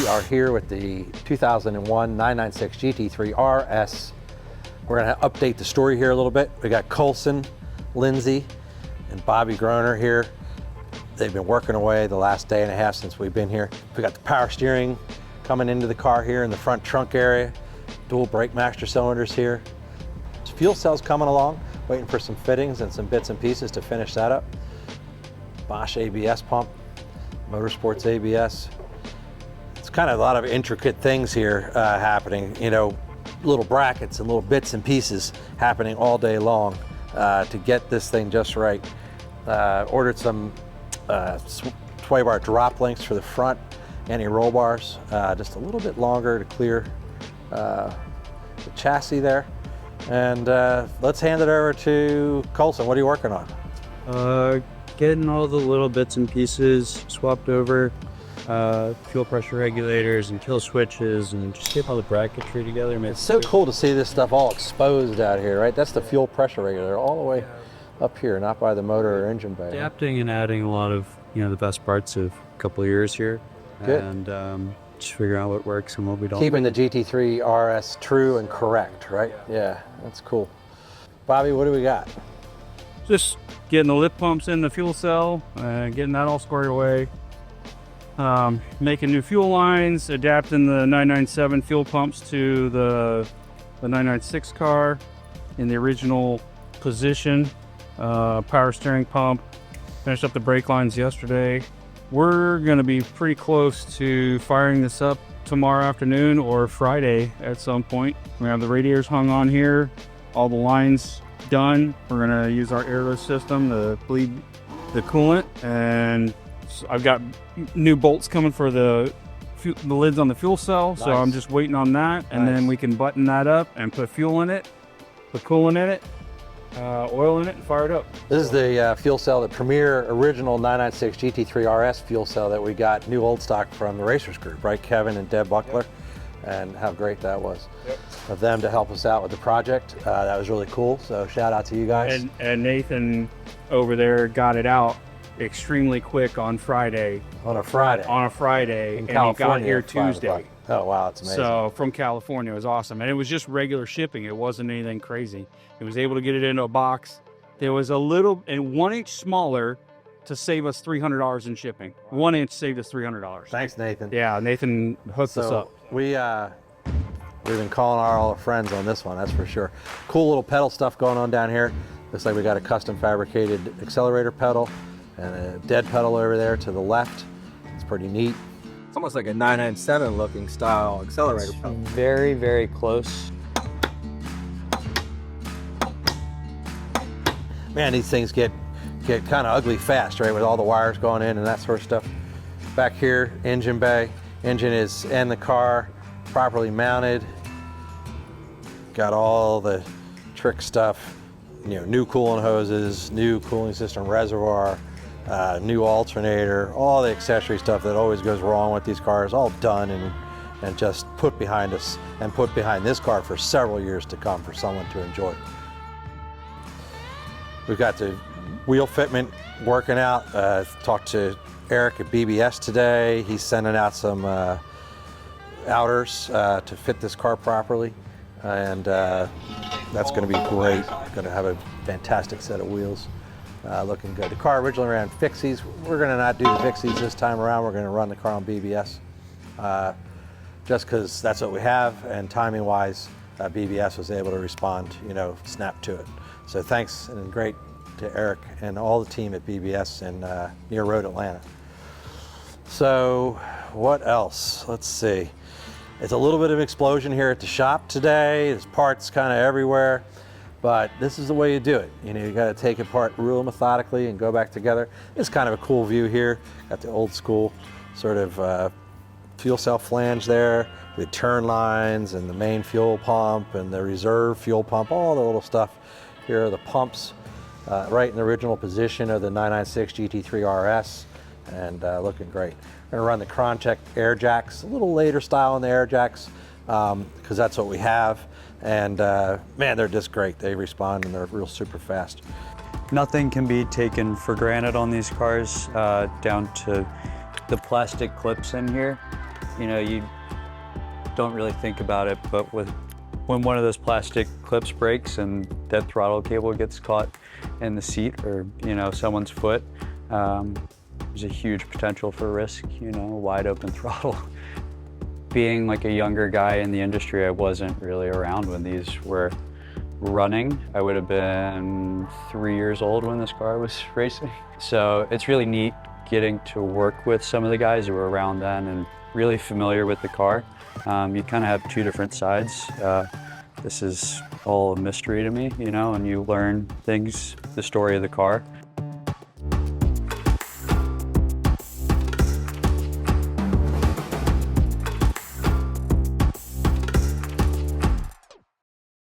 are here with the 2001 996 GT3 RS. We're gonna update the story here a little bit. We got Colson, Lindsay, and Bobby Groner here. They've been working away the last day and a half since we've been here. We got the power steering coming into the car here in the front trunk area. Dual brake master cylinders here. Fuel cells coming along, waiting for some fittings and some bits and pieces to finish that up. Bosch ABS pump, Motorsports ABS. It's kind of a lot of intricate things here happening, you know, little brackets and little bits and pieces happening all day long to get this thing just right. Ordered some sway bar drop links for the front, anti-roll bars, just a little bit longer to clear the chassis there. And let's hand it over to Colson. What are you working on? Getting all the little bits and pieces swapped over, fuel pressure regulators and kill switches, and just get all the bracketry together. It's so cool to see this stuff all exposed out here, right? That's the fuel pressure regulator all the way up here, not by the motor or engine bay. Adapting and adding a lot of, you know, the best parts of a couple of years here. Good. And just figuring out what works and what we don't. Keeping the GT3 RS true and correct, right? Yeah, that's cool. Bobby, what do we got? Just getting the lip pumps in the fuel cell, getting that all squared away. Making new fuel lines, adapting the 997 fuel pumps to the 996 car in the original position. Power steering pump, finished up the brake lines yesterday. We're gonna be pretty close to firing this up tomorrow afternoon or Friday at some point. We have the radiators hung on here, all the lines done. We're gonna use our airless system to bleed the coolant, and I've got new bolts coming for the lids on the fuel cell. Nice. So I'm just waiting on that, and Nice. then we can button that up and put fuel in it, put coolant in it, oil in it, and fire it up. This is the fuel cell, the premier original 996 GT3 RS fuel cell that we got new old stock from the Racers Group, right? Kevin and Deb Buckler. Yep. And how great that was of them to help us out with the project. That was really cool. So shout out to you guys. And Nathan over there got it out extremely quick on Friday. On a Friday. And California, he got here Tuesday. Oh wow, it's amazing. So from California, it was awesome. And it was just regular shipping. It wasn't anything crazy. It was able to get it into a box. There was a little, and 1 inch smaller to save us $300 in shipping. 1 inch saved us $300. Thanks, Nathan. Yeah, Nathan hooked us up. We've been calling all our friends on this one, that's for sure. Cool little pedal stuff going on down here. Looks like we got a custom fabricated accelerator pedal and a dead pedal over there to the left. It's pretty neat. It's almost like a 997 looking style accelerator pedal. Very, very close. Man, these things get kind of ugly fast, right? With all the wires going in and that sort of stuff. Back here, engine bay. Engine is in the car, properly mounted. Got all the trick stuff, you know, new coolant hoses, new cooling system reservoir, new alternator, all the accessory stuff that always goes wrong with these cars, all done and just put behind us and put behind this car for several years to come for someone to enjoy. We've got the wheel fitment working out. Talked to Eric at BBS today. He's sending out some outers to fit this car properly. And that's gonna be great. Gonna have a fantastic set of wheels. Looking good. The car originally ran fixies. We're gonna not do the fixies this time around. We're gonna run the car on BBS. Just because that's what we have, and timing wise, BBS was able to respond, you know, snap to it. So thanks and great to Eric and all the team at BBS in near Road Atlanta. So what else? Let's see. It's a little bit of an explosion here at the shop today. There's parts kind of everywhere, but this is the way you do it. You know, you got to take it apart real methodically and go back together. It's kind of a cool view here. Got the old school sort of fuel cell flange there, the turn lines and the main fuel pump and the reserve fuel pump, all the little stuff. Here are the pumps right in the original position of the 996 GT3 RS, and looking great. We're gonna run the Crontech air jacks, a little later style in the air jacks, because that's what we have. And man, they're just great. They respond and they're real super fast. Nothing can be taken for granted on these cars, down to the plastic clips in here. You know, you don't really think about it, but when one of those plastic clips breaks and that throttle cable gets caught in the seat or, you know, someone's foot, there's a huge potential for risk, you know, wide open throttle. Being like a younger guy in the industry, I wasn't really around when these were running. I would have been 3 years old when this car was racing. So it's really neat getting to work with some of the guys who were around then and really familiar with the car. You kind of have two different sides. This is all a mystery to me, you know, and you learn things, the story of the car.